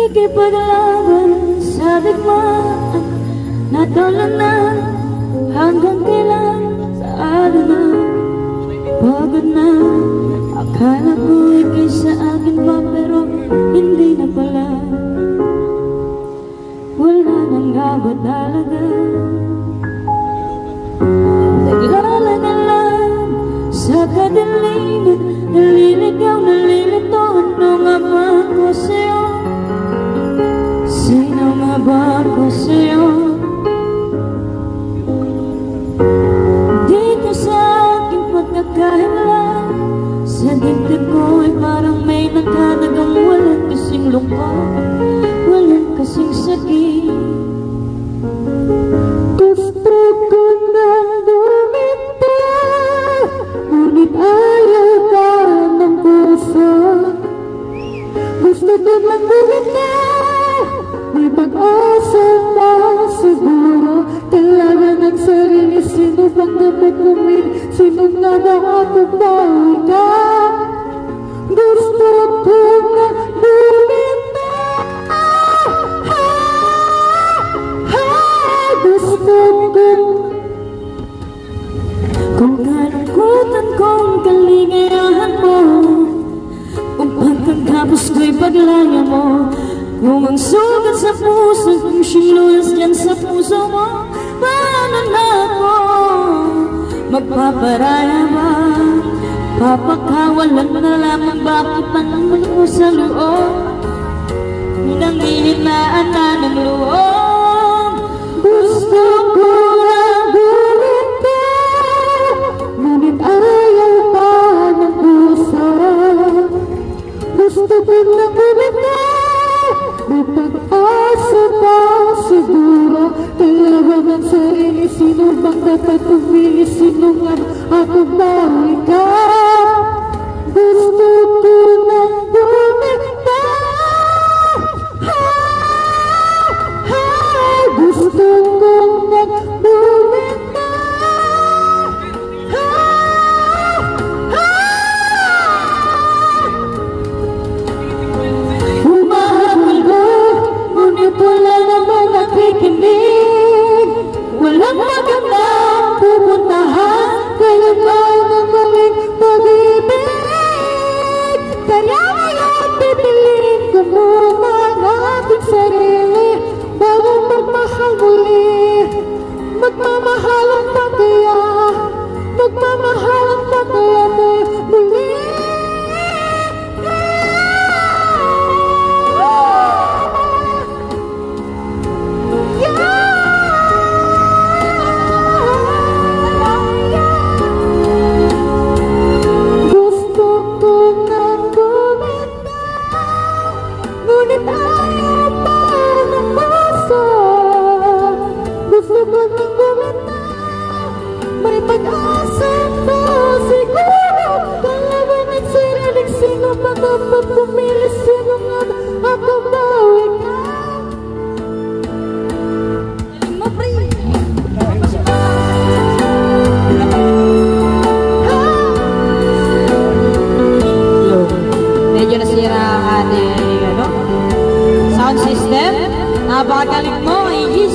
Ikipaglaban sa digmaan, natulanan hanggang kailan saado na, pagod na. Akala ko ikay sa akin pa, pero hindi na pala. Wala nang gawa talaga. Naglalagalan sa kadiliman, naliligaw, nalilito. Ano nga ba ako sa'yo? Sino nga ba ako sa'yo? Dito sa aking pagkakahilan, sa dibdib ko ay parang may nakadagang walang kasing lungkot, walang kasing sakit. Gusto ko nang bumitaw, ngunit ayaw ka ng puso. Gusto ko nang bumitaw, may pag-asa na siguro. Talaga ng sarili, sino bang dapat pumili? Sino nga ba ako ba ikaw? Gusto ko nang bumitaw, gusto ko. Kung kalungkutan kong kaligayahan mo, kung pagkatapos ko'y paglaya mo, kung ang sugat sa puso kung siyang lulas dyan sa puso mo, paano na ako magpaparaya ba? Papakawalan na lamang, bakit naman ko sa loob, nangihinaan na ng loob. Gusto ko na bumitaw, ngunit ayaw pa ng puso. Gusto ko na bumitaw, may pag-asa pa siguro. Talaga ng sarili, sino bang dapat pumili? Sino nga ako ba ikaw? Gusto ko nang bumitaw, gusto ko nang bumitaw. Humahabol ko, ngunit wala naman nakikinig. Walang magandang pupuntahan, kaya ba nagaling pag-ibig? Kaya ngayon pipiliin ko muna ang ating sarili bago magmahal muli. Magmamahalan pa kaya, magmamahalan pa kaya tayo muli. Ngunit ayaw pa ng puso. Gusto ko nang bumitaw, may pag-asa pa siguro. Talaga ng sariling, sino ba dapat pumili? Sino nga ako ba ikaw? Galing mo, pre! Medyo nasira ang ating sound system. Napakagaling mo, Aegis.